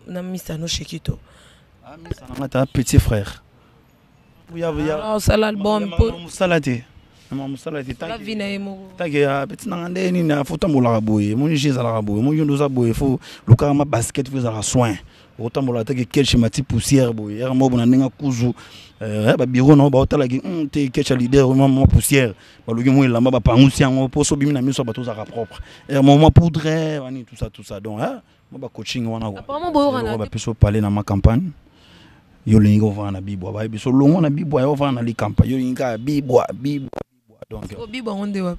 na Missa no Shekito. Ah, Missa na petit frère. Ah, ça l'album pour salade. Maman salade la vie na emo. Tagia petit nangande ni na futa mola boye. Mon jeza la boye. Mon yondo za boye faut le karma basket vous a soin. Autant mola take quel schématique poussière boye. Er mo bona ninga kuzu. Ba biro no ba otala ki te ketcha leader mo poussière. Ba logi mo lamba ba pangusi yango po so bimi na miso ba to za propre. Er mo poudre wani tout ça donc hein. Mo ba coaching wana ko. Apparemment boyo na ba peso parler na ma campagne. Yo lingo vana bibwa ba biso longo na bibwa yo vana li campagne yo linga bibwa donc bibwa onde wa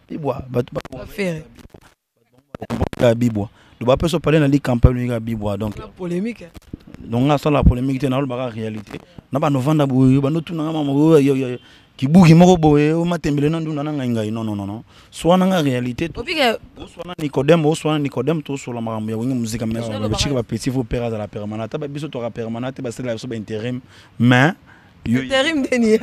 bibwa ba faire bibwa do ba peso parler na li campagne linga bibwa donc la polémique donc ça la polémique te na lo ba réalité na ba no vanda bo ba no tuna mama yo kibuki moko boye o matembele na nduna na ngai non soit na réalité to soit na Nicodème to sur la marambo ya wingi musique maison le chic ba petit faut père à la permanente ba biso to ra permanente ba c'est la so ba intérim mais intérim deni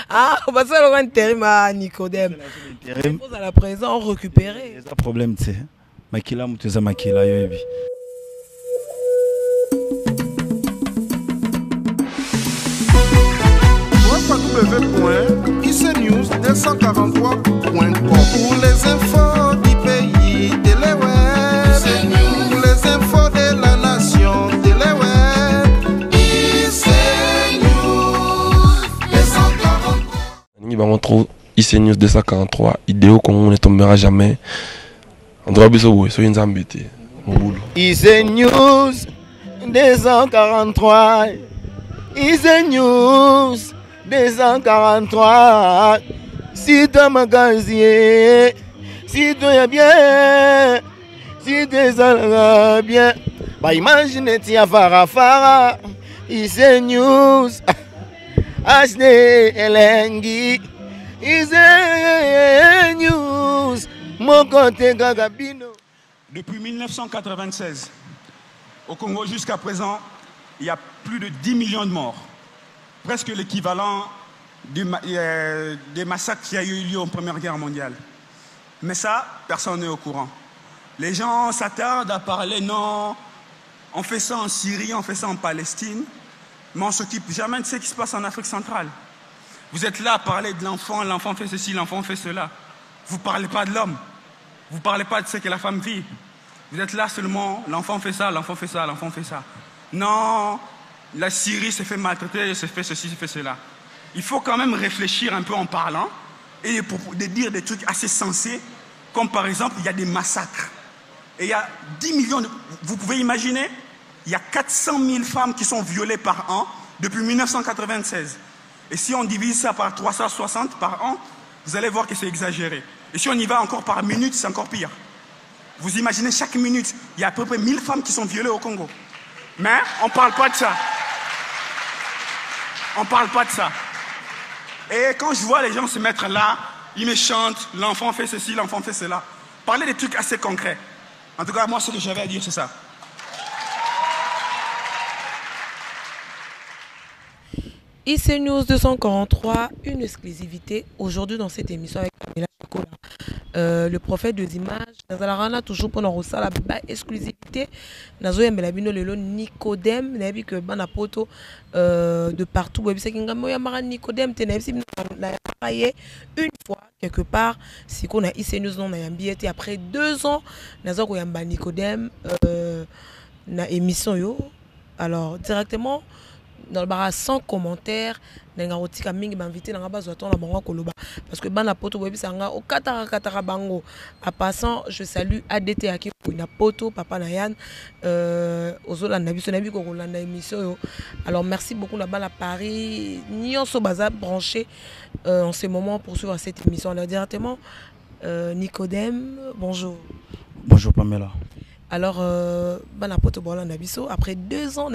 ah ba ça le intérim à Nicodème intérim pose à la présent récupérer c'est un problème tu sais makila muteza makila yo ebi www.icnews243.com pour les infos du pays de l'Ouest, pour les infos de la nation de l'Ouest. icnews 243 idéo qu'on ne tombera jamais. On doit biso so une zambité mon boulot. icnews 243 icnews 243 si tu magazine si tu es bien si tu es bien bah imagine tia farafara icnews HD Elengi icnews mon côté gagabino. Depuis 1996 au Congo jusqu'à présent il y a plus de 10 millions de morts, presque l'équivalent des massacres qui a eu lieu en Première Guerre mondiale. Mais ça, personne n'est au courant. Les gens s'attardent à parler, non, on fait ça en Syrie, on fait ça en Palestine, mais on ne s'occupe jamais de ce qui se passe en Afrique centrale. Vous êtes là à parler de l'enfant, l'enfant fait ceci, l'enfant fait cela. Vous ne parlez pas de l'homme, vous ne parlez pas de ce que la femme vit. Vous êtes là seulement, l'enfant fait ça, l'enfant fait ça, l'enfant fait ça. Non, la Syrie s'est fait maltraiter, s'est fait ceci, s'est fait cela. Il faut quand même réfléchir un peu en parlant et de dire des trucs assez sensés, comme par exemple, il y a des massacres. Et il y a 10 millions de... Vous pouvez imaginer, il y a 400 000 femmes qui sont violées par an depuis 1996. Et si on divise ça par 360 par an, vous allez voir que c'est exagéré. Et si on y va encore par minute, c'est encore pire. Vous imaginez, chaque minute, il y a à peu près 1000 femmes qui sont violées au Congo. Mais on ne parle pas de ça. On ne parle pas de ça. Et quand je vois les gens se mettre là, ils me chantent, l'enfant fait ceci, l'enfant fait cela. Parler des trucs assez concrets. En tout cas, moi, ce que j'avais à dire, c'est ça. icnews 243, une exclusivité aujourd'hui dans cette émission avec Pamela Chocolat. Le prophète des images, Nazalarana toujours pendant la exclusivité. Nazo yambela bino lelo Nicodème, nabi que bana poto de partout. Webi sekingamo yamara Nicodème, tenabi une fois quelque part. Si qu'on a icnews non na yambiete après 2 ans, nazo ko yamba Nicodème na émission yo. Alors directement dans le bar sans commentaire nengarotika mingi m'inviter nanga bazo attendre bango koloba parce que bana poto webi sanga o katara bango. À passant, je salue ADT aki na poto papa Nayan ozola na biso na bi ko landa émission yo. Alors merci beaucoup là-bas à Paris nyonso baza branché en ce moment pour suivre cette émission. Alors directement Nicodème, bonjour. Bonjour Pamela. Alors, après 2 ans,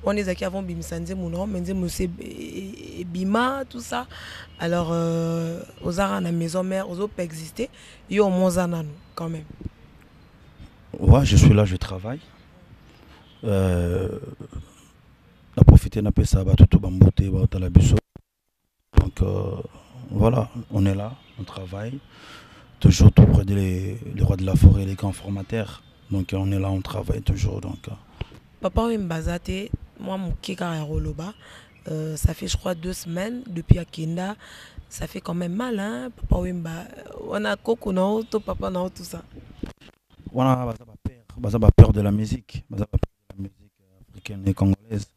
on est qui avant Bimisanze Mounon, Bima, tout ça. Alors, aux arts à la maison mère, aux autres peut exister. Il y a au moins quand même. Ouais, je suis là, je travaille. On a profité d'un peu ça, tout bamboté, la biso. Donc, voilà, on est là, on travaille. Toujours tout près des rois de la forêt, les grands formateurs. Donc on est là, on travaille toujours. Donc, Papa Wembazate, moi mon kika Roloba, ça fait je crois 2 semaines depuis Akenda, ça fait quand même mal hein. Papa Wemba, on a Coco non, tout papa non, tout ça. On a pas peur de la musique, de la musique africaine et congolaise.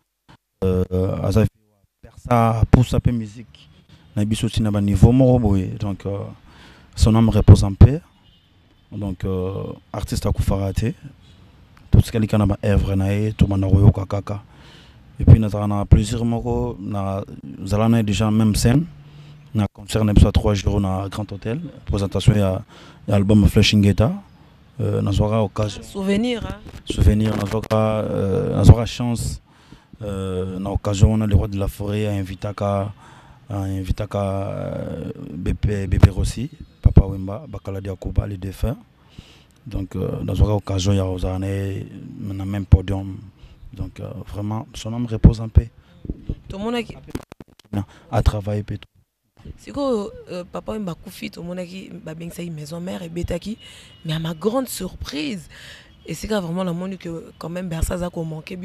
Ça pousse un peu musique. Na biso aussi na ba niveau moko donc son âme repose en paix. Donc artiste à Koufarate, tout ce qu'il y a dans œuvre nae tout bana royo kaka. Et puis nous avons plusieurs moko na zalana déjà même scène. Na concert na 3 jours na Grand Hôtel, présentation ya album Flashing Geta. Nous aura occasion Souvenir hein. Souvenir nous aura chance na occasion on a le roi de la forêt à inviter bébé Rossi, Papa Wemba, Bakaladi Akuba, les défunts. Donc, dans une occasion, il y a aux années, on a même podium. Donc, vraiment, son nom repose en paix. Tout le monde a travaillé. C'est que Papa Wemba Koufi, tout le monde qui a une maison mère et Betaki, mais à ma grande surprise. Et c'est vraiment le monde que, quand même, Bersa a manqué.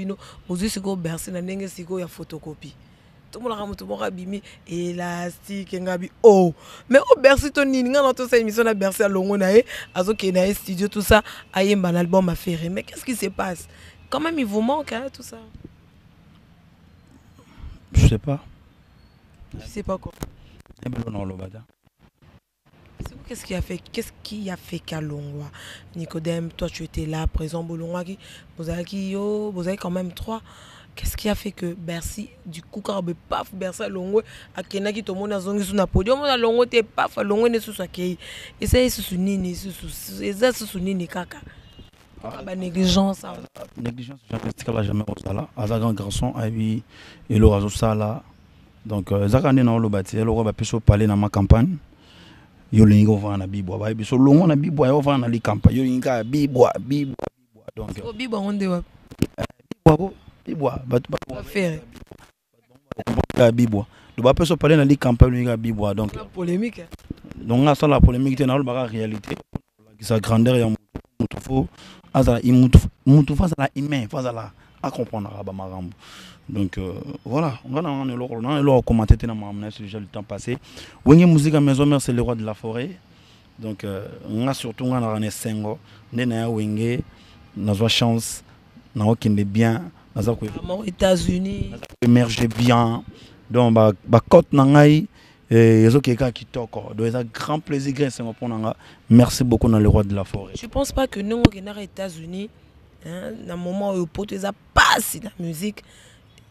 Aujourd'hui, c'est que Bersa n'a pas de photocopie. Tout le monde a bimi élastique ngabi oh mais au Bercy ton ni nga dans cette émission à Bercy à Longo nae azo kenae studio tout ça aye un album à faire mais qu'est-ce qui se passe quand même il vous manque hein, tout ça je sais pas quoi qu'est-ce qui a fait qu'à Longwa Nicodème toi tu étais là présent Bolongwa qui vous avez quand même 3. Qu'est-ce qui a fait que Bercy, du coup, quand on paf, Bercy à Longwe, à Kenaki, tout le monde a zongi sur la podium, à Longwe, t'es paf, à Longwe, n'est sous sa kei. Et ça, c'est sous nini, c'est sous nini, kaka. Ah, négligence. Négligence, jamais au sala. À un grand garçon, et il aura au sala. Donc, Zakane n'a pas le bâti, il aura pu se parler dans ma campagne. Yolingo va en Bibois, et so long on a Bibois, on va en aller campagne. Yolinga, Bibois. Donc, Bibois, on dit, Bibois, faire. Bibois. Le bas peut se parler dans les campagnes de Bibois. Donc, la polémique. Donc, on a la polémique dans la réalité. Sa grandeur est mutufu. Mutufu, c'est la humain, face à la à comprendre. Donc, voilà. On a commenté dans ma sujet le temps passé. Wenge musique à maison mère, c'est le roi de la forêt. Donc, on a surtout on a 5 ans. On a Wenge, on a chance, on a bien. Aux États-Unis. Émerger bien. Donc, bah côte nangai et les quelqu'un qui toko. Donc, c'est un grand plaisir pour nous. Merci beaucoup dans le roi de la forêt. Je pense pas que nous aux États-Unis, hein, dans le moment où pote ça passe la musique.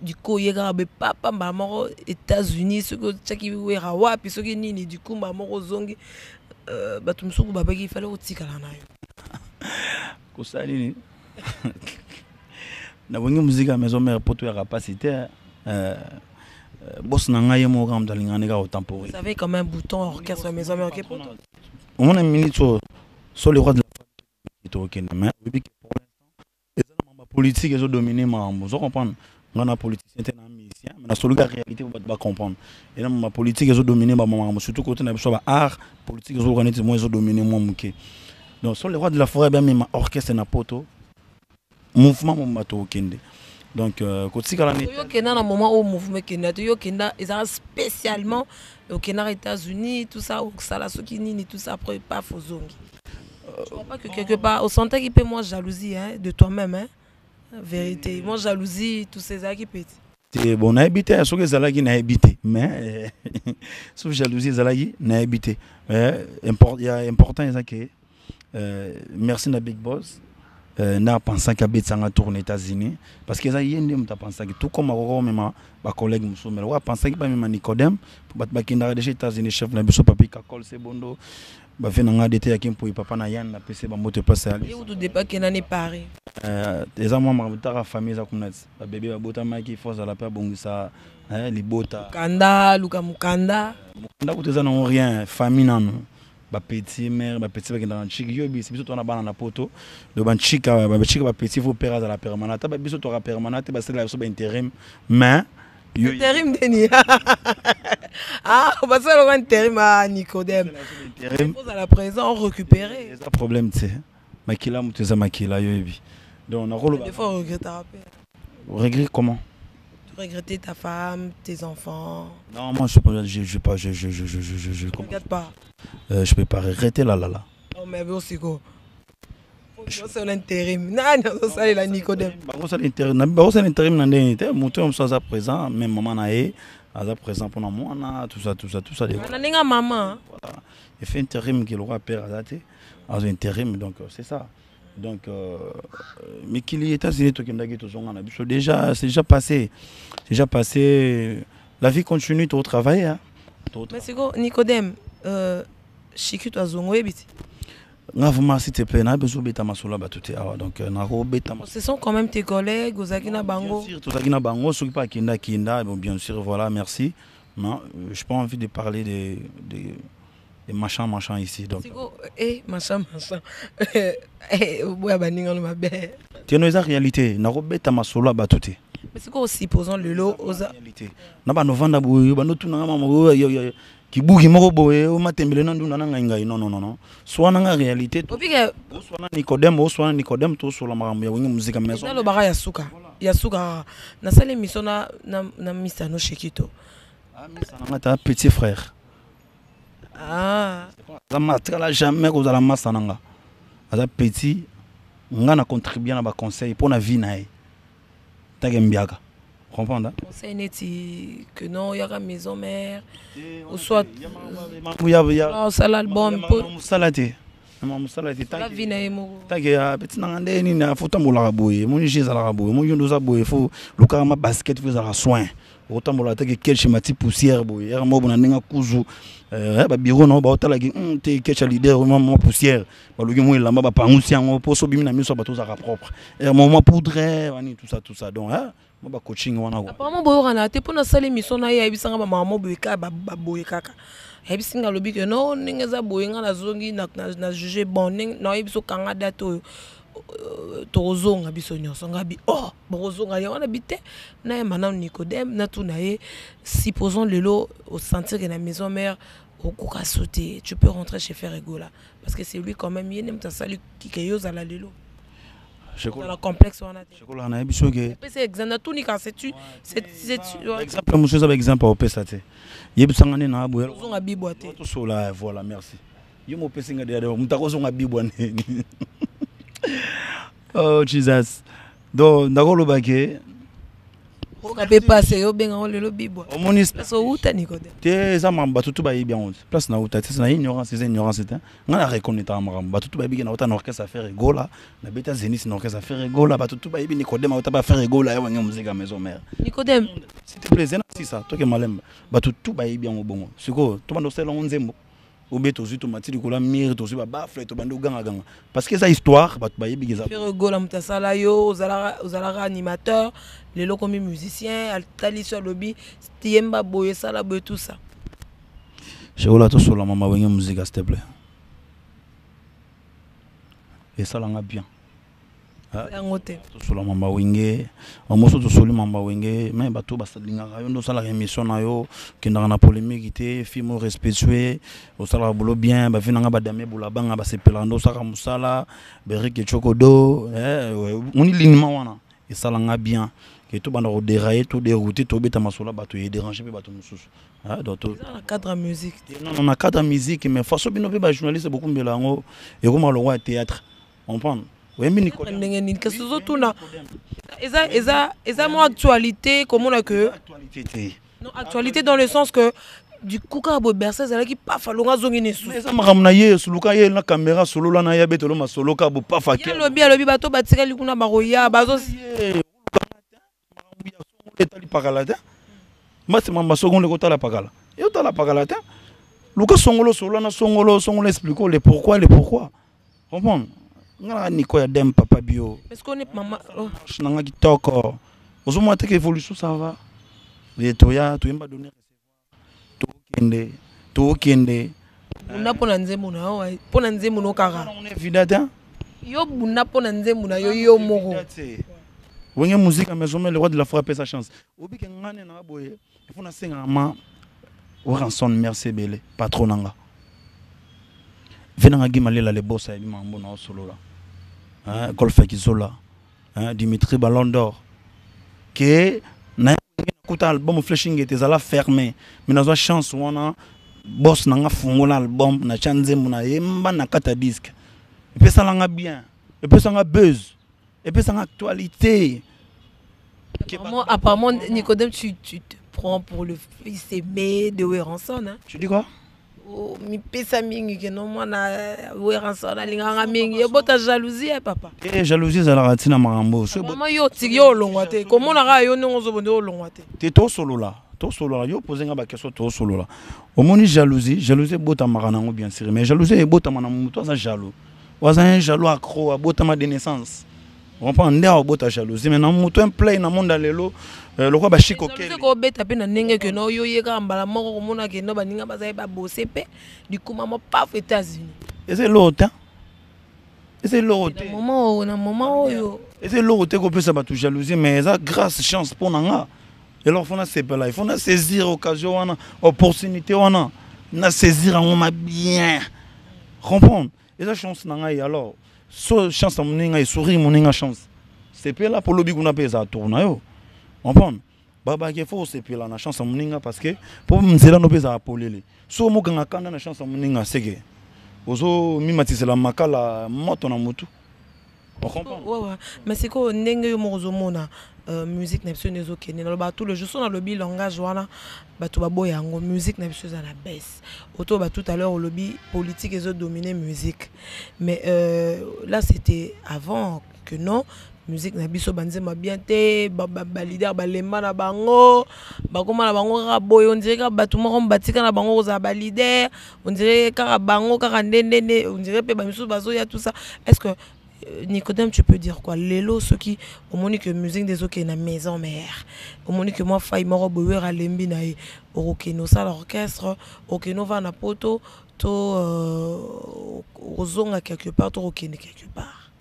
Du coup, il y a papa maman aux États-Unis, ce que tu as rawa puis ce que nini du coup maman aux zongi bah tu me souviens baba qui fallait au tika là naï. Kosalini. Na bonne musique à maison mère pour toi capacité boss na ngai mo gam dalinga nega au temporel. Vous avez quand même un bouton orchestre maison mère OK pour toi. On a une minute sur le roi de la forêt mais depuis que pour l'instant les hommes politiques ils ont dominé ma vous comprendre on a politicien c'est un musicien mais la seule réalité vous pas comprendre et là ma politique ils ont dominé ma maman surtout côté na biso ba art politique ils ont organiser moi ils ont dominé moi muké donc sur le roi de la forêt bien même orchestre na poto mouvement mon bateau kende donc côté kala ni yo kenda na moment où mouvement kenda yo kenda ils spécialement au Kenya États-Unis tout ça au sala sokinini tout ça après pas fozongi je crois pas que quelque part au santé qui peut moi jalousie hein de toi-même hein vérité moi jalousie tous ces acquis petits c'est bon habité ce que zalaki na habité mais sous jalousie zalaki na habité il y a important ça que merci na Big Boss na pensé qu'à Betsanga tourner aux États-Unis parce que ça y est ndem ta pensé que tout comme ako même ba collègue muso mais wa pensé que pas même Nicodème pour bat bakindara des États-Unis chef na biso papi Kakol Sebondo ba fait nga dété yakim pour papa na yan na PC ba moto passer ali ou tout dépend que na Paris des amants ma famille za kumnat ba bébé ba bota maki force à la paix bongisa libota kanda luka mukanda mukanda ko teza na rien famille nanu ba petit mère ba petit ba dans chik yo bi biso to na bana na poto le ban chika ba petit faut père à la permanente ba biso to ra permanente ba c'est la so ba intérim mais intérim deni ah ba ça le intérim à Nicodème intérim à la présent récupérer c'est un problème tu sais makila muteza makila yobi. Donc on a des fois on regrette regret comment? Tu regrettes ta femme, tes enfants. Non, moi je regrette pas. Je peux pas regretter là. Oh mais aussi quoi. C'est un intérim. Non, ça la Nicodème. C'est l'intérim nandé. Monter ça à présent, même maman naé, à présent pour moi tout ça. On a maman. Voilà. Il fait intérim qu'il aura père à dater. À intérim donc c'est ça. Donc mais qu'il y ait États-Unis tout déjà c'est déjà passé. C'est déjà passé. La vie continue au travail hein. Mais c'est quoi Nicodème Chicu toi zongo ebiti. S'il te plaît, donc ce sont quand même tes collègues, Ozakina Bango. Bien sûr, Ozakina Bango, ceux qui pas Kinda, bien sûr, voilà, merci. Non, je n'ai pas envie de parler des machins ici. Donc. Machin. Tu es dans la réalité, mais c'est quoi aussi, posons le lot aux réalité. Kibuki moko boye o matembele na nduna na ngai non soit na réalité to soit na Nicodème to sur la marambo ya wingi musique maison na lo baka ya suka na sale misona na misa no shekito misana ta petit frère ça m'a jamais ko la massa nanga aza petit nga na contribuer na ba conseil pour na vie na e tagembiaka. Comprendre? Conseil neti que non, il y a la maison mère ou soit l'album la vie na emo tagia petit nangande ni na futa mola boye mon jeza la boye mon yondo za boye faut le karma basket vous a soin autant mola take quel schéma poussière boye er mo bona ninga kuzu ba biro no ba otala ki te kecha leader mo poussière ba lugi mo lamba ba pangusi yango poso bimi na miso ba to za propre er mo poudre wani tout ça donc moi ba coaching wana ko apparemment boyo kana te pona sale mission na ya bisanga ba mama boye ka ba boye kaka ebisinga lobi que non ningeza boye nga na zongi na juger bon na ebiso kanga dato tozonga biso nyonso ngabi bozonga ya wana bité na mana Nicodème na tuna ye supposons lelo au sentir que la maison mère au koka sauter tu peux rentrer chez Ferrego là parce que c'est lui quand même il n'aime ta salut qui keyo za la lelo dans la complexe on a c'est exemple tout ni quand c'est exemple monsieur ça exemple au pesate yebisanga ne na boye zonga biboate to sola voilà merci yo mo pesinga de mutako zonga bibwane oh Jesus donc ndakolo bake on peut passer au benga on le bibwa au ministre so uta Nicodème te za mamba tutu ba bien on place na uta c'est na ignorance c'est nga na reconnaître mamba tutu ba bi na uta na orchestre à faire rigola na beta zenith na orchestre à faire rigola ba tutu ba bi Nicodème uta ba faire rigola ya wanga musique à maison mère Nicodème s'il te plaît c'est ça toi que malemba ba tutu ba bien au bon siko to bando selo nzembo obeto zuto matili kola mire to zuba ba flète to bando ganga parce que ça histoire ba ba yebi za rigola mutasala yo ozala animateur les locaux comme musicien altali sur lobby tiemba boye sala boye tout ça je voulais tout sur la maman wenge musique s'il te plaît et ça langa bien ngote tout sur la maman wenge amoso to soli maman wenge mais bato basalinga yo ndo sala émission na yo kendanga na polémique té film respectueux au sala bolo bien ba vinanga ba dame bula banga ba sepelando saka musala berike chokodo on linement wana et ça langa bien que tout bande dérailler tout dérouter tout beta masola bato et déranger pe bato mususu donc dans le cadre musique non on a cadre musique mais façon bino pe ba journaliste beaucoup mbelango et comme le roi théâtre on prend oui mais Nicodème qu'est-ce que tout na eza mo actualité comment on a que actualité non actualité dans le sens que du coup ka bo bercer ça qui pas falonga zongi nesu mais ça maramna ye suluka ye na caméra solo la na ya betolo masolo ka bo pas fa ke lobi bato batika likuna baroya bazo etali pakala te masi mamba songolo ko tala pakala yo tala pakala te luka songolo solo na songolo expliquer le pourquoi comprendre ngala niko ya dem papa bio est-ce qu'on est maman nanga kitoko ozomo te que évolution ça va et toya to yemba donner recevoir to kende buna pona nzembo na wa pona nzembo no kaka on est vidate yo buna pona nzembo na yo moko wenge musique à maison mais le roi de la frapper sa chance obi ke ngane na boye il faut na senga ma Ranson merci belé patron nanga venanga gimalela le boss ya bimambo na solo la hein, Golfe Kizola, hein, Dimitri Ballon d'Or, que na kuta album Flashing était à la fermée, mais na chance on a boss na fungo l'album na chanze muna yemba na kata disque. Et puis ça l'a bien, et puis ça a buzz, et puis ça a actualité. Apparemment, Nicodème, tu te prends pour le fils aimé de Weranson. Hein? Tu dis quoi? Oh, mi pesa mingi que non moi na Weranson alinganga mingi. Et bota jalousie, papa. Eh, jalousie ça la ratina marambo. Maman yo tigi yo longwate. Comment na ra yo nongo bonde yo longwate. T'es tout solo là. Tout solo là. Yo poser nga question tout solo là. Au moni jalousie bota maranango bien sûr. Mais jalousie bota manango toi ça jaloux. Waza un jaloux accro à bota ma de naissance. On prend un air bota jalousie mais na muto un play na monde lelo le roi ba chiko kele. C'est ko beta pe na nenge que no yo yeka mbala moko ko mona que no ba ninga ba ba bosser pe du coup maman pas aux États-Unis. Et c'est l'autre. Et c'est l'autre. Na moment yo. Et c'est l'autre qu'on peut ça ba tout jalousie mais ça grâce chance pour nanga. Et alors faut na c'est pas là, il faut na saisir occasion wana, opportunité wana, na saisir en ma bien. Comprendre. Et ça chance nanga alors so chance moninga et sourire moninga chance. C'est pas là pour le big on appelle ça tourna yo. On prend baba qu'il faut c'est pas là na chance moninga parce que pour m'zela no pesa apolele. So mo ganga kanda na chance moninga c'est que ozo mimatisa la makala moto na mutu. On comprend. Ouais. Mais c'est quoi ndenge yo mozo mona musique na biso nezo kene na ba tout le jour sur le lobby langage wana ba to ba boyango musique na biso za na baisse. Auto ba tout à l'heure au lobby politique et autres dominer musique. Mais là c'était avant que non musique na biso banze ma bien te ba leader ba lemba na bango ba koma na bango ka boy on dirait ka ba tout moko batika na bango za ba leader on dirait ka bango ka ndende on dirait pe ba miso bazo ya tout ça. Est-ce que Nicodème, tu peux dire quoi? Lélo, ceux qui au moins que musique des autres qui na maison mère, au moins que moi faille moro boyer à lembi na okeno ça l'orchestre, okeno va na poto, to ozonga quelque part, to okene quelque part.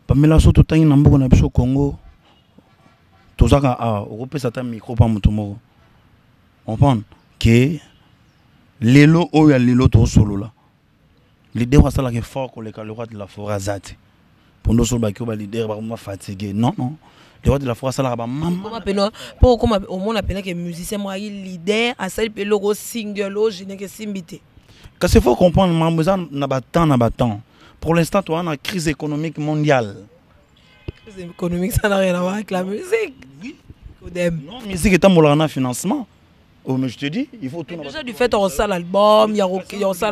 Pamela so to tangi na mboko na biso Congo. Tozaka okope sata micro pa mutu moko. On prend que Lélo oya Lélo to solo là. L'idée wa sala ke fort ko le roi de la forêt zate. Pour nous sur le leader va fatigué. Non. Le roi de la forêt ça la maman. Pour comment au monde appelle que musicien moi il leader à celle pe logo single je n'ai que simbité. Parce qu'il faut comprendre mamouza na battant. Pour l'instant toi on a crise économique mondiale. Crise économique ça n'a rien à voir avec la musique. Oui. Non, musique est en financement. Oh, mais je te dis, il faut tout. Déjà du fait on sort l'album, il y a ça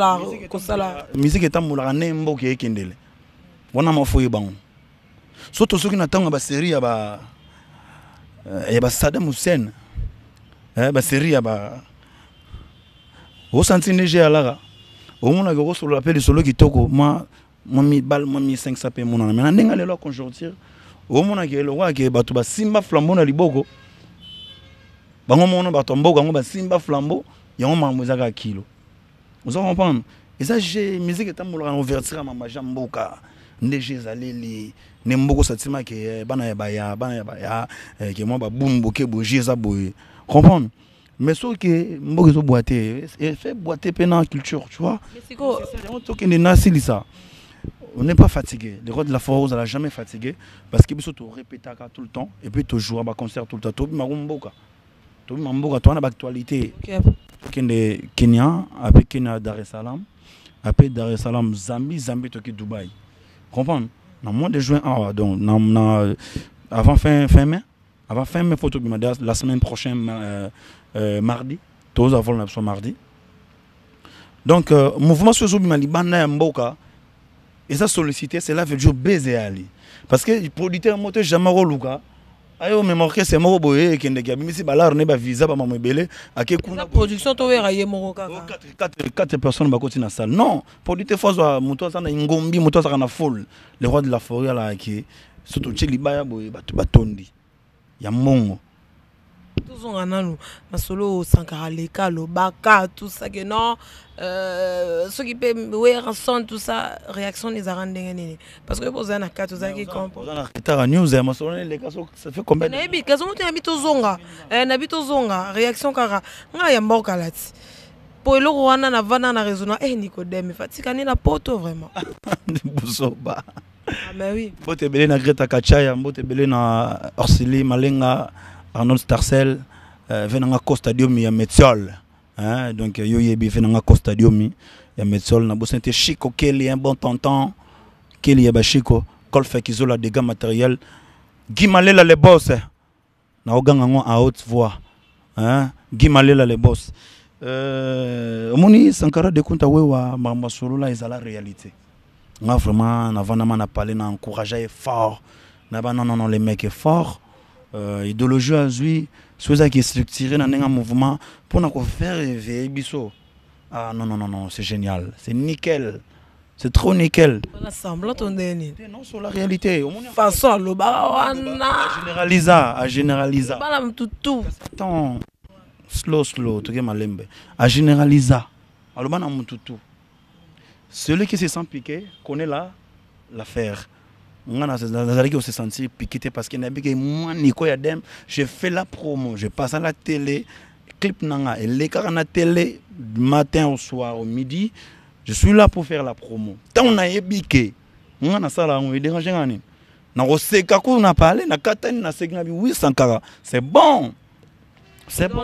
la musique est en nembo qui est kindele. Wana mafoye bango. Surtout ceux qui n'attendent ba série ya ba Saddam Hussein. Ba série ya ba au sentine j'ai alara. Au moins la gros sur l'appel de solo qui toko moi 1000 balles moi 1500 pe mon mais ndenga lelo conjoncture. Au moins que le roi que ba to ba simba flambeau na liboko. Bango mona ba tombo bango ba simba flambeau yango mamozaka kilo. Vous en comprenez? Et ça j'ai musique est en ouverture à ma jamboka. Neige zaleli nemboko satima ke bana ya ke moi ba bumbo ke boje za boye comprendre mais ce que mboko zo boiter et fait boiter pena culture tu vois mais c'est quoi on toke ne nasili ça on n'est pas fatigué le roi de la forêt on n'a jamais fatigué parce que biso to répéter tout le temps et puis to jouer ba concert tout le temps to mboka to na ba actualité de Kenya après Kenya Dar es Salaam après Dar es Salaam Zambie to ki Dubaï. Comprendre? Dans le mois de juin, donc, avant fin mai, photo la semaine prochaine, mardi, tous avant la mardi. Donc, mouvement sur le Banda Mboka, et ça sollicité, c'est là que je baiser Ali. Parce que les producteurs ne jamais relouka. Ayo même orchestre c'est moko boye kende gabi misi balar ne ba visa ba mamebele ake kuna production to wera ye moko kaka 4 personnes ba koti na salle non producteur fois moto ça na ngombi moto ça na foule le roi de la forêt là qui surtout chez libaya boye batondi ya mongo tous on nanu masolo Sankara Leka Lobaka tout ça que non ceux qui peut son tout ça réaction les arandengene parce que poser na 4 ans qui comprend na retard news masolo les cas ça fait combien na bi kazo mutu habito zonga na bito zonga réaction kara nga ya mboka lati po eloko wana na vana na raisonnement Nicodème fatika ni na poto vraiment busoba mais oui. Mbote belé na Greta Kachaya, mbote belé na Orsili Malenga, Arnold Starcel, venanga Costa Diomi ya Metzol. Hein, donc yo yebi venanga Costa Diomi ya Metzol na bosente Chico Kelly un bon tonton. Kelly ya Chico, Kolfe Kizola dégâts matériels. Guy Malela les boss. Na oganga ngo à haute voix. Hein, Guy Malela les boss. Moni Sankara de Kunta wewa mama solo la ezala réalité. Nga vraiment na vanama na parler na encourager fort. Na ba non les mecs est fort. Idéologie azui, soit qui est structuré dans un mouvement pour na ko faire éveiller biso. Ah non, c'est génial, c'est nickel. C'est trop nickel. On a semblant ton dernier. Non, sur la réalité. Façon le barawana. À généraliser. Pas la tout. Attends. Slow, tu sais malembe. À généraliser. Alors bana mututu. Celui qui se sent piqué connaît l'affaire. On se sentir piqué parce qu'il y a des moi Nico Yadem, je fais la promo, je passe à la télé, clip nanga et les caras à la télé matin au soir au midi. Je suis là pour faire la promo. Tant on a ébiqué, on a ça là, on est dérangé. On a parlé, on a katani, on a segnabi, oui, Sankara. C'est bon. C'est bon.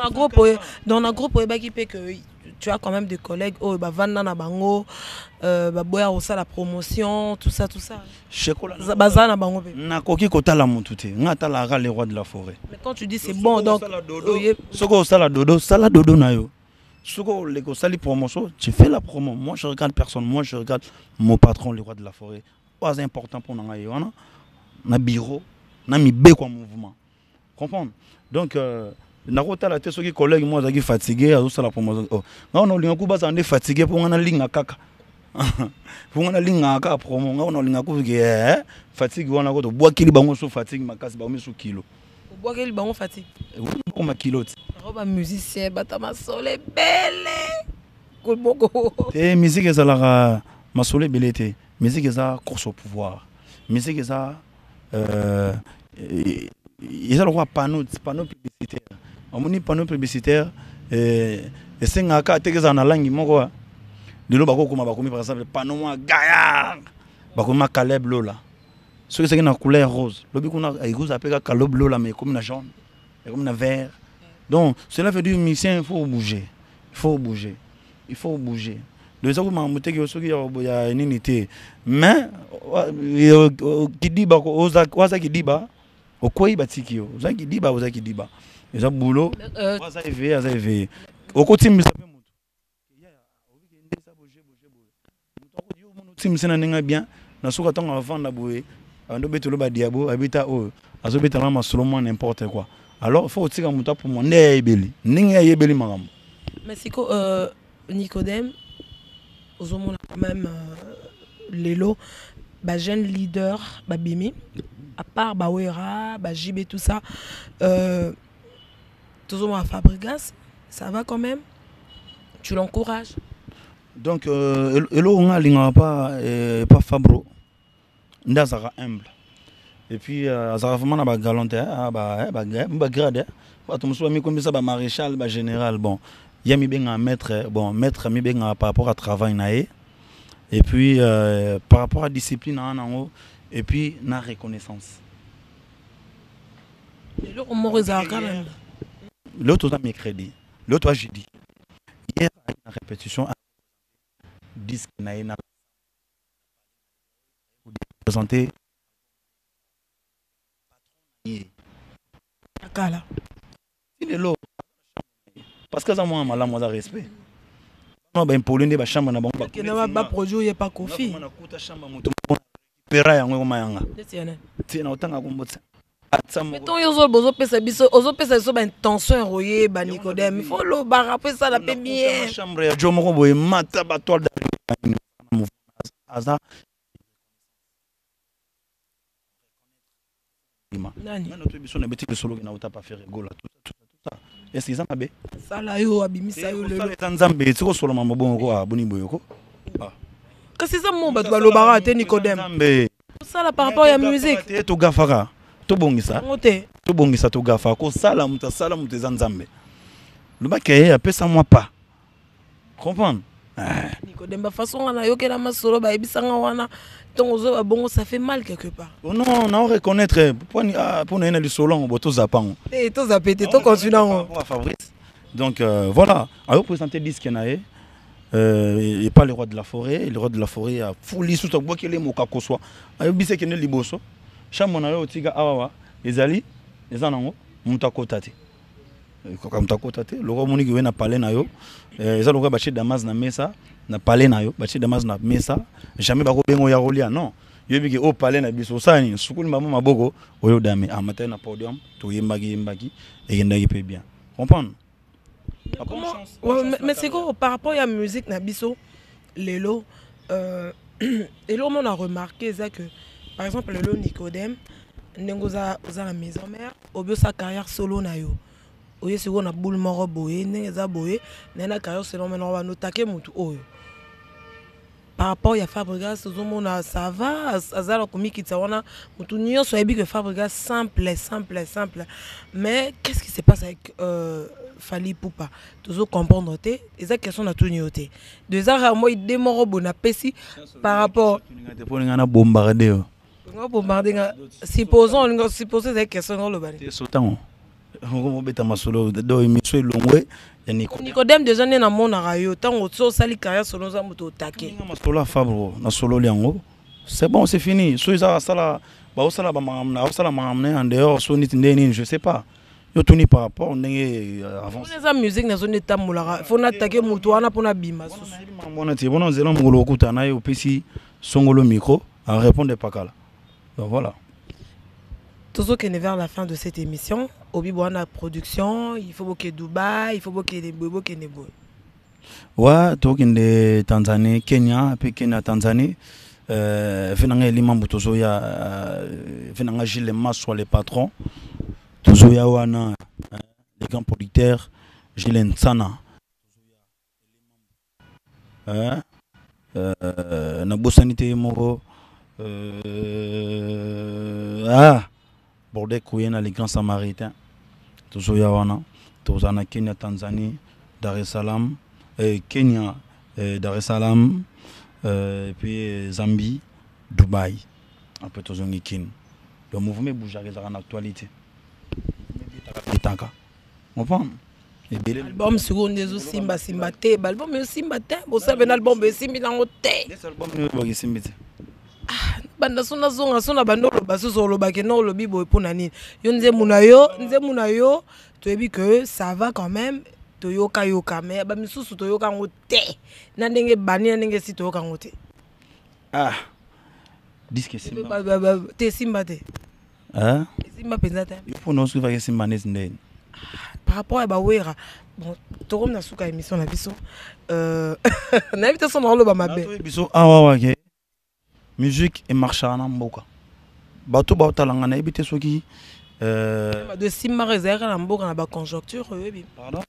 Dans un groupe, qui fait que tu as quand même des collègues, oh, bah, Vanna na bango, bah, boya aussi la promotion, tout ça. Chekola. Bazana bango. Na koki kota la montute. Ngata la les rois de la forêt. Mais quand tu dis c'est bon, donc. Soko sala dodo na yo. Soko lego sali promotion, tu fais la promo. Moi je regarde personne, moi je regarde mon patron, les rois de la forêt. Pas important pour nanga yo, na bureau, na mi be quoi mouvement. Comprendre? Donc nakota la tête soki collègue moi zaki fatigué à ça la promotion. Oh, non linga ku baza ande fatigué pour ngana linga kaka. Pour ngana linga kaka promo, ngana linga ku ke fatigue wana ko to bois kili bango so fatigue makasi ba so kilo. Bois kili bango fatigue. Ko ma kilo. Roba musicien batama sole belle. Kolboko. Et musique ezala masole belete. Musique ezala course au pouvoir. Musique ezala ils ont panneau publicitaire. On a panneau publicitaire et c'est un cas que ça na langue moko. De lo bako kuma bakomi par exemple panneau moi gaillard. Bakoma Caleb Lola. Ce que c'est une couleur rose. Lobi kuna rose appelle Caleb Lola mais comme na jaune, et comme na vert. Donc cela veut dire musicien il faut bouger. Il faut bouger. De ça comment monter que soki ya unité. Mais qui dit bako oza qui dit ba okoi batikio ozaki diba eza boulot waza éveillé okotimisa pe mutu ya obikende sa boje mutu akodi yo mono timisa na ninga bien na soka tanga vanda boye ando betolo ba diabo habita o azobeta na masolomo n'importe quoi. Alors il faut tika mutu pour mon ebeli ninga yebeli makambo. Mais siko Nicodème ozomona quand même lelo ba jeune leader ba bimi à part Bawera, JB, tout ça, toujours à Fabregas, ça va quand même. Tu l'encourages. Donc, on a pas Fabro, on est humble. Et puis, ça vraiment na galanté, grade, maréchal, général, bon, il y a mis bien un maître, maître mis bien par rapport à travail naé. Et puis, par rapport à discipline en haut. Et puis, la reconnaissance. L'autre, on mercredi. L'autre, jeudi. Hier, il y a une répétition. 10 présenter. Parce que ça m'a mal à respect. Non, ben pour l'une des chambres, on a pas produit, pas Kofi. Pera yango komayanga. Tina otanga kombotsa. Mettons yozo pesa biso, ozo pesa so ba intention royer ba Nicodème. Il faut le baraper ça la pe bien. Chambre ya Jomo ko boye mata ba toile de aza. Nani? Notre biso na beti solo na uta pa faire gola tout ça. Est-ce qu'ils en a bé? Ça là yo abimisa yo le. Ça nzambe tiko solo mama bongo abuni boyoko. C'est ça mon bat le barat Nicodème. Ça là par rapport à la musique. To gafara. To bongisa. To bongisa to gafara ko sala muta zanzambe. Le bac est appelé ça moi pas. Comprendre. Nicodème, de façon, on a eu que masolo, bah, ebisanga wana, ton ozo, bon, ça fait mal quelque part. Oh non, on reconnaître, pour nous, du solon, on va zapang. Et tout ça pété, tout continuant. Fabrice. Donc voilà, alors présenter le disque nae, et pas le roi de la forêt, le roi de la forêt a fouli sous ta boîte qui est le mokako soit. Ayo bise qui est le liboso. Chamon ayo tiga awa, les ali, les anango, mutako tate. Comme mutako tate, le roi moni qui vient à parler nayo, les autres roi baché damas na mesa, na parler nayo, baché damas na mesa, jamais bako bengo ya rolia non. Yo biki o parler na biso sani, sukuli maman maboko, oyo dame, a matin na podium, to yembagi, et yendagi pe bien. Comprendre? Mais c'est quoi par rapport à la musique Nabiso, Lelo, et là on a remarqué ça que par exemple Lelo Nicodème, Nengoza la maison mère, au bio sa carrière solo na yo. Oye c'est on a boule moro boye, Nengoza boye, Nena carrière solo maintenant on va nous taquer mutu oyo. Par rapport à Fabregas, ça va, Azala comme qui t'awana, mutu nyo so ebi que Fabregas simple. Mais qu'est-ce qui se passe avec Fali Poupa, toujours comprendre té, et ça question na tout nyoté. Deux heures moi il démoro bona pesi par rapport. On a bombardé. On a bombardé. Supposons cette question le bari. C'est sautant. On beta masolo do émission longwe ya Nicodème déjà né na mon arayo tant au sali carrière selon ça moto taqué. Masolo Fabro na solo liango. C'est bon, c'est fini. So ça sala ba osala ba mamna, osala mamna en dehors so nit ndeni, je sais pas. Yo tuni par rapport on est avant. On est musique na zone état molara. Faut n'attaquer mutu wana pona bima. Bon ti bon zelo ngolo kutana yo pesi songolo micro à répondre pas kala. Donc voilà. Toujours qu'on est vers la fin de cette émission, Obi Boana production, il faut que Dubaï, il faut que les bobo que les boy. Ouais, tout de Tanzanie, Kenya, puis Kenya, Tanzanie. Finalement, les membres toujours ya, finalement Gilles Mas soit les patrons. Toujours ya wana, les grands producteurs, Gilles Nsana. Na bosanité moro. Bordel Kouyena, les grands samaritains. Toujours Yawana, toujours na Kenya, Tanzanie, Dar es Salaam, Kenya, Dar es Salaam, et puis Zambie, Dubaï. Après toujours Nikin. Le mouvement bouge en actualité. On prend. Album seconde des Simba Te, album Simba Te, vous savez l'album Simba dans Te. L'album Simba Te. Banda sona bandolo basoso lobake no lobi boy pona nini yo nze munayo to ebi que ça va quand même to yoka mais ba misusu to yoka ngote na ndenge bani na ndenge si to yoka ngote disque Simba te Simba te Simba penza te il faut nous suivre que Simba n'est ndeni par rapport à bawera bon to comme na suka émission na biso na invité son rolo ba mabe biso wa musique et marche en mboka bato batalanga na ebité soki de Simba réserve na mboka na ba conjoncture pardon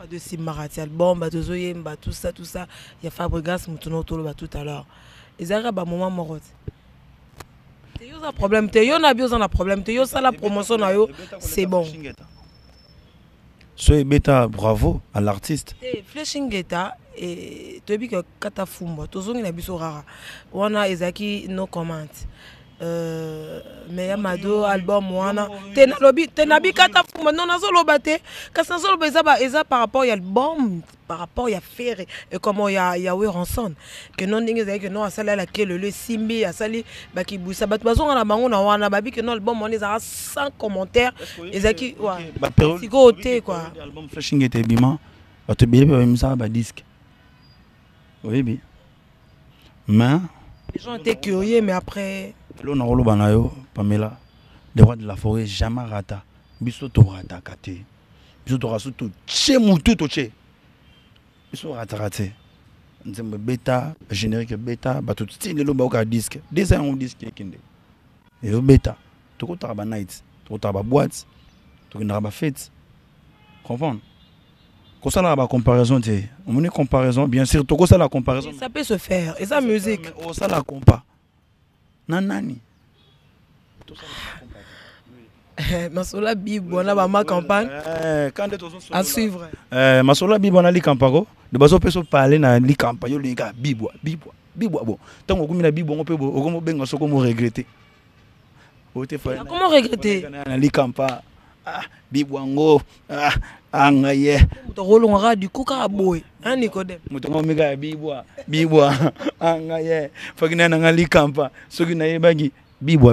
de Simba rati album bato zoyemba tout ça il y a Fabregas mutuno tolo ba tout à l'heure ezaka ba moment morot te yo za problème te yo na bio za na problème te yo ça la promotion na yo c'est bon so beta bravo à l'artiste Flashing Geta et tu dis que kata fumba tozongi na biso rara wana ezaki no comment mais amado album wana tenabi kata fumba non nazolo bate kasa nazolo eza par rapport à album par rapport à faire et comment ya we ranson que non ndingi ezaki que non asala la kele le simbi asali baki busa bat bazonga na bango na wana babi que non album on ezaka sans commentaire ezaki wa siko te quoi album Flashing Geta bima bato bele ba misa ba disque. Oui, oui. Mais les gens étaient curieux, mais après. L'on a roulé banayo, Pamela. Les rois de la forêt jamais rata. Bisoto rata kate. Bisoto rasuto tché moutou toché. Bisoto rata raté. Nzembe bêta, générique bêta, bateau style le baoka disque. Des ans on disque kinde. Et au bêta. Tout le temps night, tout le temps boîte, tout le temps fête. Comprendre? Quand ça la comparaison, on a comparaison, bien sûr, tout ça la comparaison. Ça peut se faire, et ça musique. Ça la compa. Nanani. Masola Bibo, on a ma campagne à suivre. Masola Bibo, on a li campagne. De base, on peut parler dans li campagne. Les gars, Bibo. Bon, tant qu'on a Bibo, on peut regretter. Comment regretter? Li campagne. Bibo, angaye. Rolonga du Koukaraboué, hein, Nicodème. Moutongo mega Bibo, angaye. Faut qu'il y ait un li campagne. Ce qui n'a pas dit Bibo.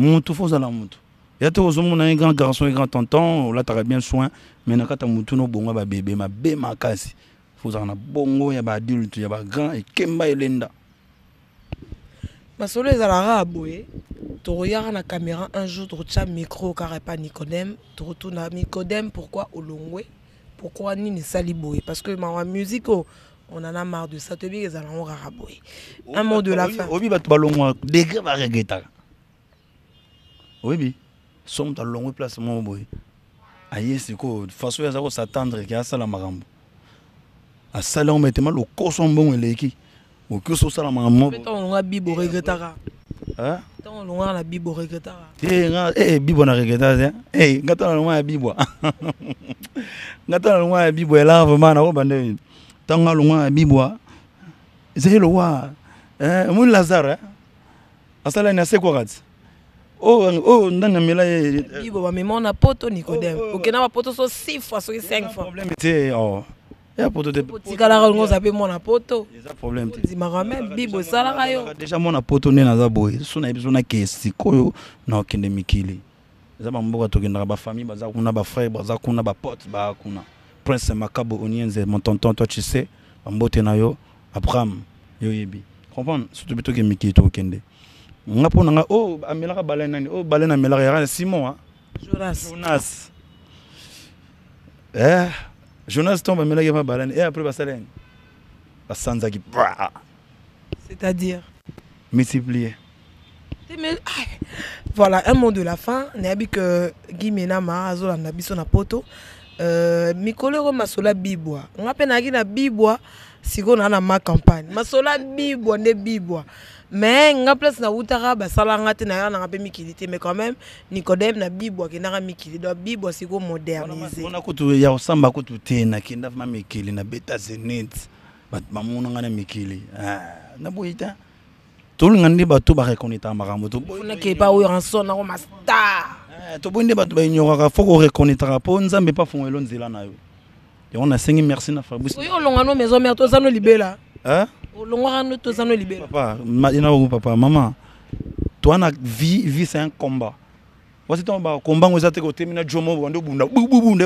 Moutou faut ça la moutou. Il y a toujours un grand garçon et grand tonton, là t'as bien soin, mais n'a pas moutou no bongo ba bébé ma bé ma kasi. Faut ça na bongo ya ba adulte ya ba grand et kemba elenda. Masolo ezalaka aboye. Tu regardes la caméra un jour, tu retiens micro car pas Nicodème, tu retournes à Nicodème, pourquoi Olongwe? Pourquoi Nini Saliboye? Parce que ma musique on en a marre de ça, te dis que allons raboyer. Un mot de la fin. Obi bat balongo degré va regretter. Oui, somme ta longue place mon boy. Aïe, c'est quoi? Façon ya zako s'attendre qu'il y a ça la marambo. À ça là on mettait mal au cochon bon et l'équipe. Au que ça la marambo. Tant on a Bibo regrettera. Hein? Tant on a la Bibo regrettera. Bibo na regrettera. Gata na loin Bibo. Gata na loin Bibo là vraiment na obande. Tant na loin Bibo. C'est le roi. Mon Lazare. Asala na c'est quoi? Oh, ndanga mela Bibo ba memo na poto Nicodème. OK na ba poto so 6 fois so 5 fois. Problème était ya poto de tikala ka ngoza pe mona poto. Il y a problème. Di marame Bibo sala ka yo. Déjà mona poto ne na za boy. So na biso na kesi koyo na okende mikili. Za ba mboka tokenda ba famille baza kuna ba frère baza kuna ba pote ba kuna. Prince Makabo Onienze mon tonton toi tu sais ba mbote na yo Abraham yo yebi. Comprendre surtout bito ke mikili to okende. Ngapona oh amelaka balena nani oh balena amelaka ya Simon Jonas Jonas tombe amelaka ma balena et après basalene basanzaki c'est-à-dire multiplier. Voilà un mot de la fin nabi que Guy Menama azola na biso na poto mikolero masola bibwa ngapena ki na bibwa siko na ma campagne masola bibwa ne bibwa. Mais nga place na utara ba salanga te na ya na pe mikilité mais quand même Nicodème na Bibo ki na mikili do Bibo siko moderniser. On a kutu ya osamba kutu te na kinda ma mikili na beta zenit bat mamuna nga na mikili na boita tout le monde ba to ba reconnaître makambo to na ke pa o ranson na ko master to bonde ba to ba ignoraka faut ko reconnaître po nzambe pa fongelo nzela na yo et on a sengi merci na Fabrice yo longano maison mère to zano libela Papa, maman, toi, la vie, c'est un combat. Voici ton combat, vous êtes côté, mais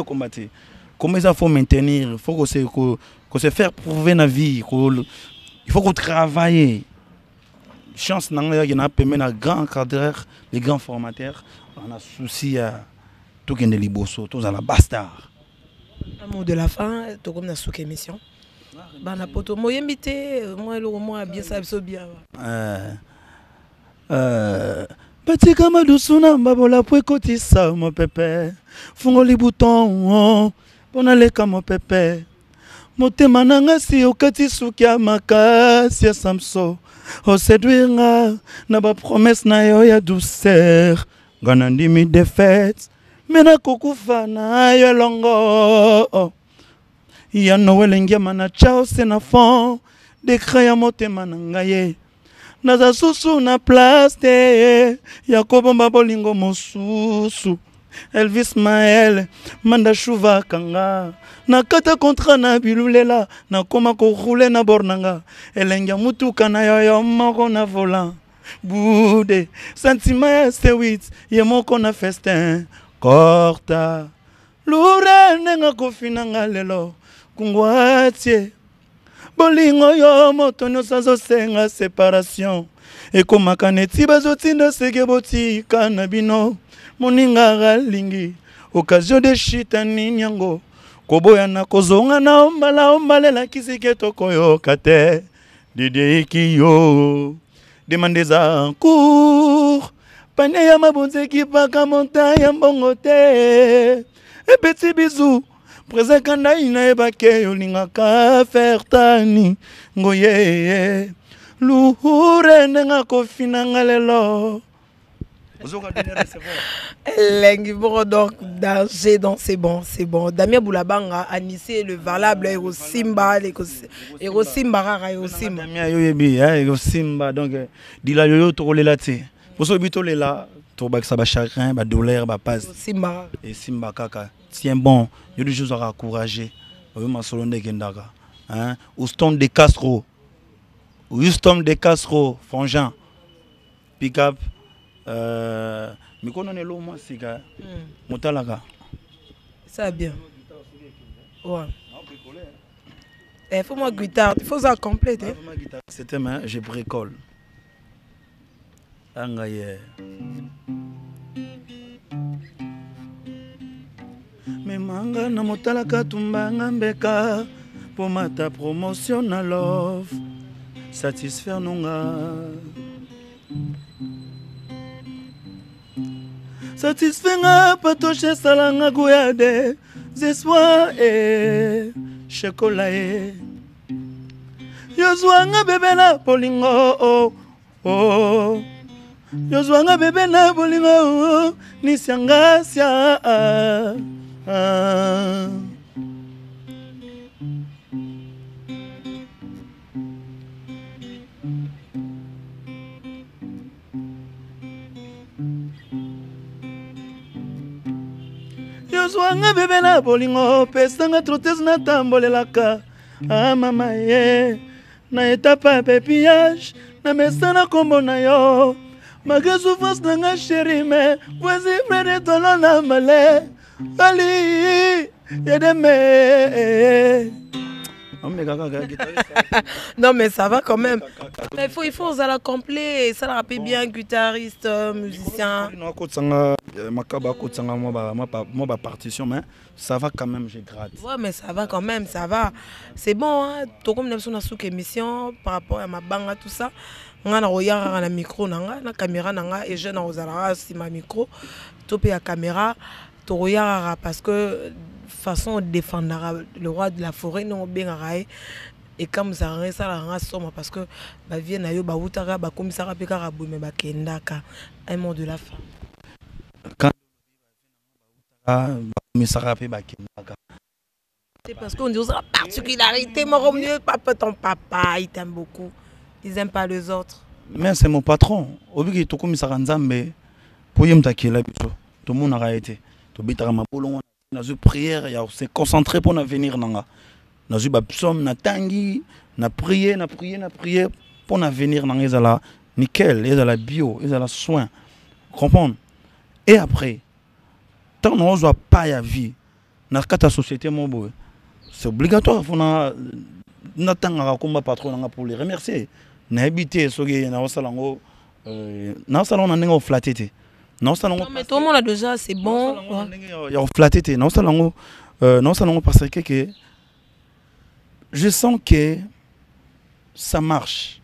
combattre. Comment il faut maintenir? Il faut que se faire prouver la vie. Il faut qu'on travaille. Chance, il y a un grand cadreur, les grands formateurs. On a souci à tout qui est liboso, tout à la bastard. Un mot de la fin, tout comme dans cette émission. Bana poto moi invité moi le moi bien ça bien Batika madusuna mbabola pwe kotisa mon pépé fungo li bouton pona leka mon pépé motema nanga si okati suki ya makasi ya samso o séduire na ba promesse na yo ya douceur ngana ndimi défaite mena kokufa na yo longo ya nowelengia mana chao sena fond de créa motema nangaye naza susu na place te ya kobomba bolingo mosusu Elvis Mael manda shuva kanga nakata kontra na bilulela nakoma ko rouler na bornanga elengia mutuka na yo moko na volant bude sentiment sewit ye moko na festin corta lure nenga kofinanga lelo kungwatie bolingo yo moto nyonso azosenga séparation ekomaka neti bazotinda seke botika na bino moninga galingi occasion de chita nini yango koboyana kozonga na ombala kisike tokoyoka te dideki yo demande za cour pane ya mabonzeki paka monta ya mbongo te petit bisou Présent na ina ebake olingaka fertani ngoye luhure nenga kofinanga lelo Lengi bon donc danger donc c'est bon. Damien Boulabanga Anissé le valable et Simba et Simba rara et Simba. Damien yoyebi et Simba donc dila yoyo to lela te. Pour so bito lela to ba ça ba chagrin ba douleur ba passe. Simba et Simba kaka. Tiens bon, yo des choses à encourager. Oyo masolonde kendaka. Hein, Houston de Castro. Frangin. Pick up mais qu'on en est là moi c'est que Motalaka ça bien ouais faut moi guitare il faut ça complète c'était mais je bricole angaye mais manga na Motalaka tumbanga mbeka pour mata promotion na love satisfaire nonga satisfaire patoche salanga goyade zeswa chocolat yozwanga bebe na polingo yozwanga bebe na polingo nisangasia Yozwanga bebe na bolingo pesanga trotese na tambolelaka mama ye na etapa pépillage na mesana kombo na yo malgré souffrance na nga chéri mais voici près de ton nom na malé ali yedeme. Non mais ça va quand même. Il faut ça la complet, ça la rappelle bien guitariste, musicien. Moi partition mais ça va quand même, je gratte. Ouais mais ça va quand même, ça va. C'est bon hein, tout comme nous sommes sous émission par rapport à ma banga tout ça. On a un micro na caméra nanga et je na ozala si ma micro topé la caméra to royara parce que façon de défendre le roi de la forêt non bien et comme ça ça la somme parce que ba vie na yo ba utaka ba komisara pe ka mais ba kendaka un mot de la fin quand ba komisara pe ba kendaka c'est parce qu'on dit la particularité mon mieux papa ton papa il t'aime beaucoup ils aiment pas les autres mais c'est mon patron obi to komisara nzambe pour yemta kila biso to mon arrêté to bitara mapolo na zu prière ya se concentrer pour l'avenir nanga na zu ba psaume na tangi na prier pour l'avenir nanga ezala nickel ezala bio ezala soin comprendre et après tant on doit pas ya vie na kata société mon boy c'est obligatoire pour na tanga komba patron nanga pour les remercier na habiter soge na osalango na salon na ningo flatté. Non, mais tout le monde a déjà, c'est bon. Il y a flatté. Non, parce que je sens que ça marche.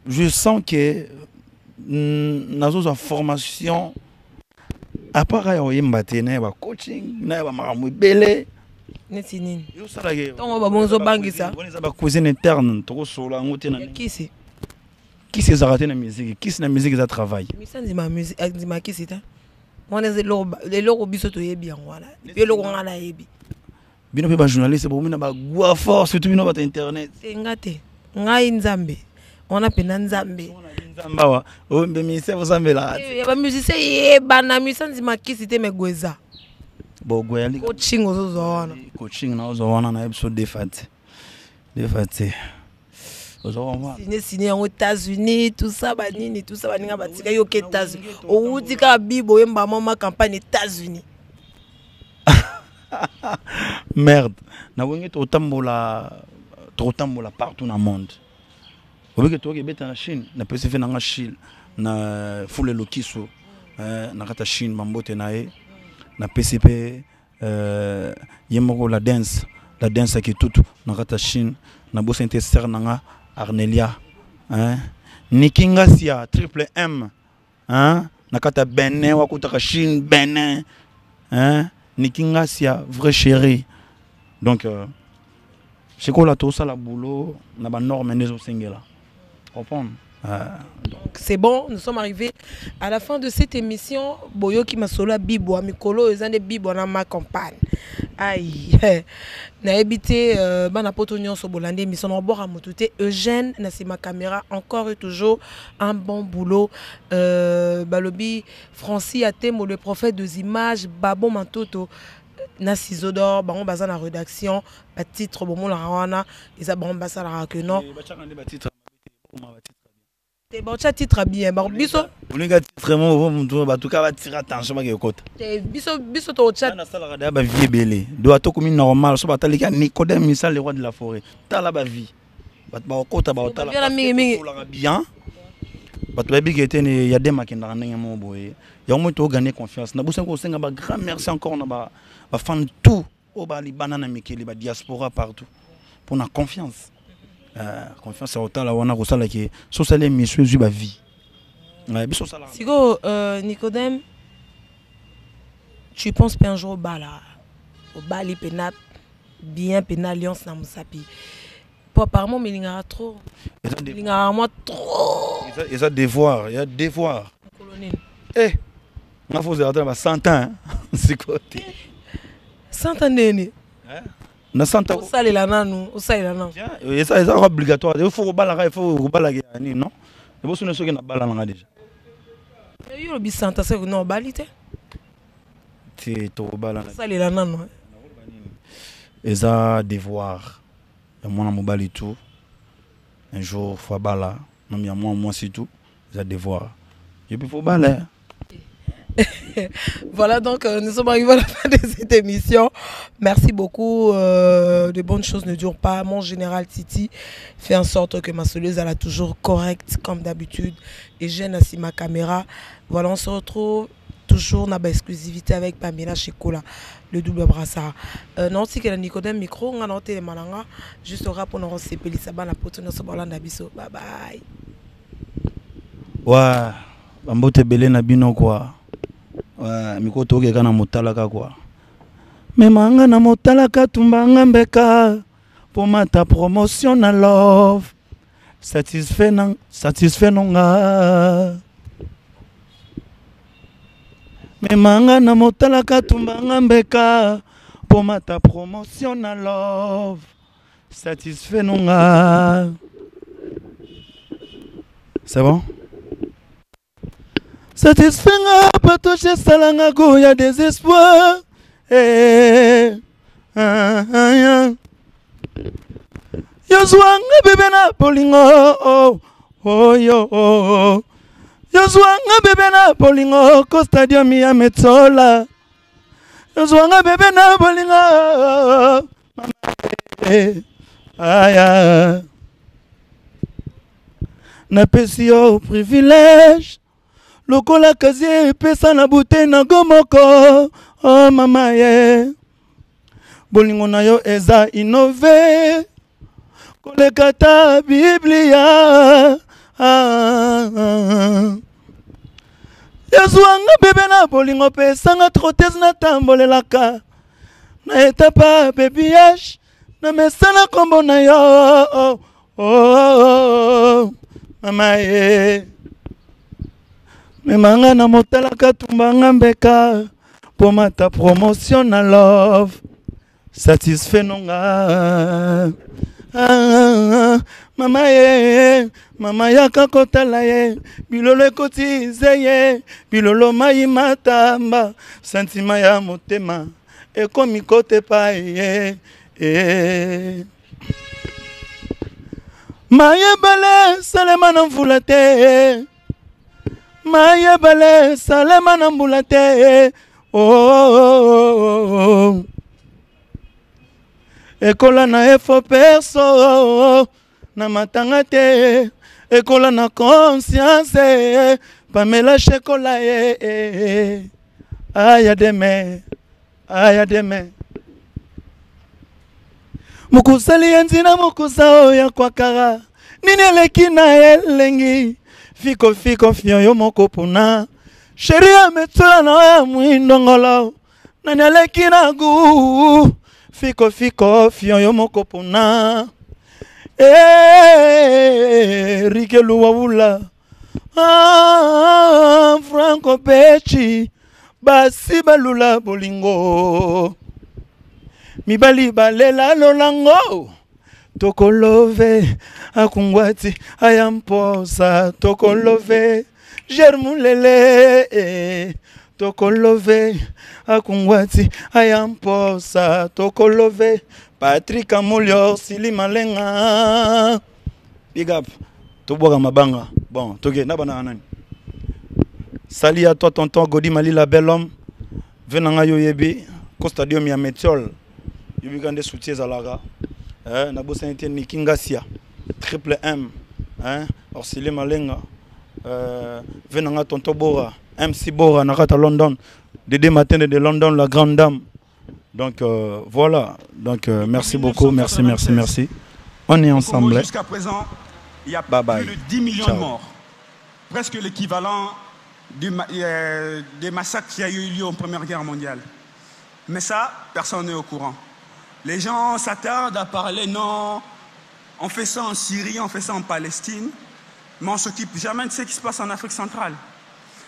Je sens que dans une formation, à part il coaching, il y a cuisine interne. Qui s'est arrêté dans la musique? Qui c'est la musique qui a travaillé? Mais ça dit ma musique, dit ma qui c'est ça? Moi les logos bisoto bien voilà. Puis logo ngala yebi. Bino pe ba journaliste pour mina ba gwa force surtout bino ba internet. C'est ngate. Ngai nzambe. On a pena nzambe. Nzamba wa. O mbe ministère vous nzambe la. Ba musicien yeba na musicien dit ma qui c'était megweza. Bo gweli. Coaching ozoona. Coaching na ozoona na episode de fête. De fête. Signé aux États-Unis, tout ça, banini, tout ça, baninga batika yo aux États-Unis. Au tika bibo yemba mama campagne États-Unis. Merde. Na wenge to tambola partout dans le monde. Au que toi qui bête en Chine, na peut se faire en Chine, na foule lokiso, na kata Chine mambote nae, na PCP yemoko la danse qui tout na kata Chine, na bosse interser nanga Arnelia, hein, Nikingasia, triple M, hein, Nakata Benin, Wakutaka Chine, Benin, hein, Nikingasia, vrai chéri. Donc, c'est quoi la tout ça, la boulot, n'a pas norme, mais au single. Comprendre? C'est bon, nous sommes arrivés à la fin de cette émission. Boyo qui m'a solo bibo, mikolo ezande bibo na ma campagne. Aïe, na habité bana poto nyonso bolande émission na bora motute Eugène na ma caméra encore et toujours un bon boulot. Balobi Francis Atemo le prophète des images Babo Mantoto na Cisodor bango baza na rédaction ba titre bomo la wana eza bango basa la que non. C'est bon, tu as titre bien. Biso. Vous n'avez pas titre vraiment, en tout cas, tu as attention à côté. Biso to chat. Na sala kada ba vie belé. Doit to comme normal, so ba talika Nicodème misal le roi de la forêt. Ta la ba vie. Ba kota ba ta la. Bien. Ba to bi gete ne ya dem akenda ndenge mo boye. Ya mo to gagner confiance. Na busengo senga ba grand merci encore na ba fan tout au ba li banana mikeli ba diaspora partout. Pour na confiance. Confiance au temps là on a reçu là qui sur ça les messieurs du vie. Sigo Nicodème, tu penses qu'un jour au bali pénal bien pénal alliance na musapi. Pour apparemment mais il y a trop. Il y a moi trop. Il y a devoir, il y a devoir. Colonel. Eh, on a fait attendre 100 ans. C'est quoi? 100 ans né. Na santa o sale la nanu o sale la nanu et ça est obligatoire il faut balaga il faut balaga non et vous ne savez na balanga déjà et yo bi santa c'est non balité c'est to balanga sale la nanu et ça devoir et moi na mobali tout un jour faut bala non mais moi c'est tout ça devoir et puis faut balayer. Voilà donc nous sommes arrivés à la fin de cette émission. Merci beaucoup. De bonnes choses ne durent pas. Mon général Titi fait en sorte que ma soleuse elle a toujours correcte comme d'habitude. Et j'ai assis ma caméra. Voilà, on se retrouve toujours dans l'exclusivité avec Pamela Chekola, le double brassard. Non, si que la Nicodème micro, on a noté les malanga. Juste au rap pour nous séparer ça va la pote nous sommes là d'abisso. Bye bye. Ouais, bambote belé na bino quoi. Ouais, mikoto ke kana motalaka quoi. Memanga na motalaka tumbanga mbeka pour mata promotion na love. Satisfait nonga. Memanga na motalaka tumbanga mbeka pour mata promotion na love. Satisfait nonga. C'est bon? Satisfait pas toucher salanga go ya désespoir. Yozwanga bébé na polingo oh yo Yozwanga bébé na polingo ko stadium ya Metsola. Yozwanga bébé na polingo aya na pesi yo privilège. Lokola kazie pesa na bute na gomoko oh mama ye bolingo na yo eza innové kolekata biblia Yazwanga bebe na bolingo pesa nga trotez na tambolelaka na etapa babyage na mesana kombo na yo mama ye Memanga na motalaka tumbanga mbeka pour mata promotion na love satisfait nonga mama ye mama yaka kotala ye bilolo ekotize ye bilolo mai matamba sentima ya motema ekomi kote pa ye maye bale salema na mvula te Maye bale salema na mbula te Ekola na efo perso na matanga te Ekola na conscience Pamela Chekola aya deme Mukusali enzina mukusa oya kwa kara Nini eleki na elengi Fiko fio yo moko puna Sheria metula na ya muindongolo Nani aleki na gu Fiko fio yo moko puna Rikelu Wawula Franco Pechi Basi balula bolingo Mibali balela lolango Tokolove akungwati ayamposa Tokolove germulele Tokolove akungwati ayamposa Tokolove Patrick Amolio Sili Malenga Big up Toboga mabanga bon toke nabana anani Salut à toi tonton Godi Mali la belle homme venanga yoyebi ko stadium ya Metiol yubigande soutiens à Lara Nabo Saint-Étienne Nikingasia Triple M Orsili Malenga venanga tonton Bora MC Bora Nakata London Dédé Matin de London la grande dame donc voilà donc merci beaucoup merci. On est ensemble. Jusqu'à présent, il y a plus de 10 millions de morts. Presque l'équivalent des massacres qui a eu lieu en Première Guerre mondiale. Mais ça, personne n'est au courant. Les gens s'attardent à parler, non, on fait ça en Syrie, on fait ça en Palestine, mais on ne s'occupe jamais de ce qui se passe en Afrique centrale.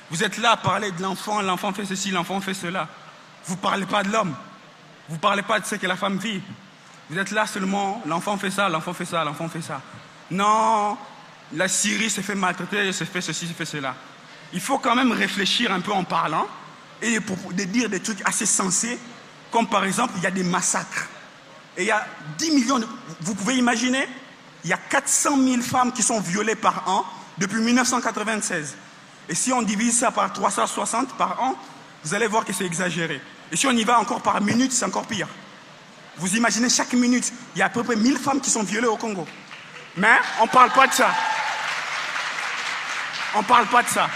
Vous êtes là à parler de l'enfant fait ceci, l'enfant fait cela. Vous ne parlez pas de l'homme. Vous ne parlez pas de ce que la femme vit. Vous êtes là seulement, l'enfant fait ça, l'enfant fait ça, l'enfant fait ça. Non, la Syrie s'est fait maltraiter, s'est fait ceci, s'est fait cela. Il faut quand même réfléchir un peu en parlant et de dire des trucs assez sensés, comme par exemple, il y a des massacres. Et il y a 10 millions de... Vous pouvez imaginer, il y a 400 000 femmes qui sont violées par an depuis 1996. Et si on divise ça par 360 par an, vous allez voir que c'est exagéré. Et si on y va encore par minute, c'est encore pire. Vous imaginez, chaque minute, il y a à peu près 1000 femmes qui sont violées au Congo. Mais on ne parle pas de ça. On ne parle pas de ça.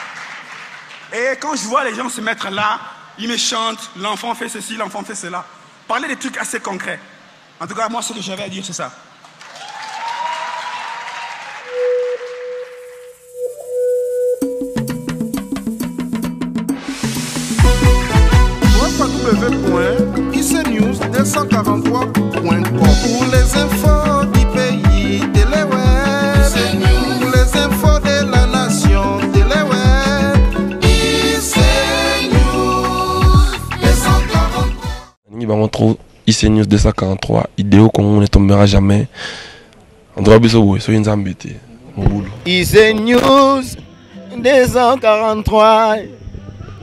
Et quand je vois les gens se mettre là, ils me chantent, l'enfant fait ceci, l'enfant fait cela. Parler des trucs assez concrets. En tout cas, moi, ce que j'avais à dire, c'est ça. www.icnews243.com pour les infos du pays de l'Ouest, pour les infos de la nation de l'Ouest. ICNews 243, idéo qu'on ne tombera jamais. On doit bien se soyez embêtés. ICNews 243,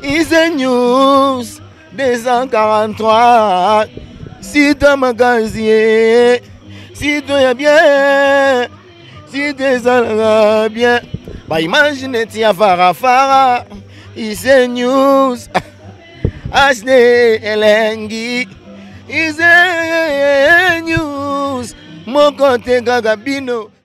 ICNews 243, si tu as magasier, si tu es bien, si tu es bien, bah imagine tu as Farafara, ICNews, HD Elengi, ICNews, mon côté Gagabino.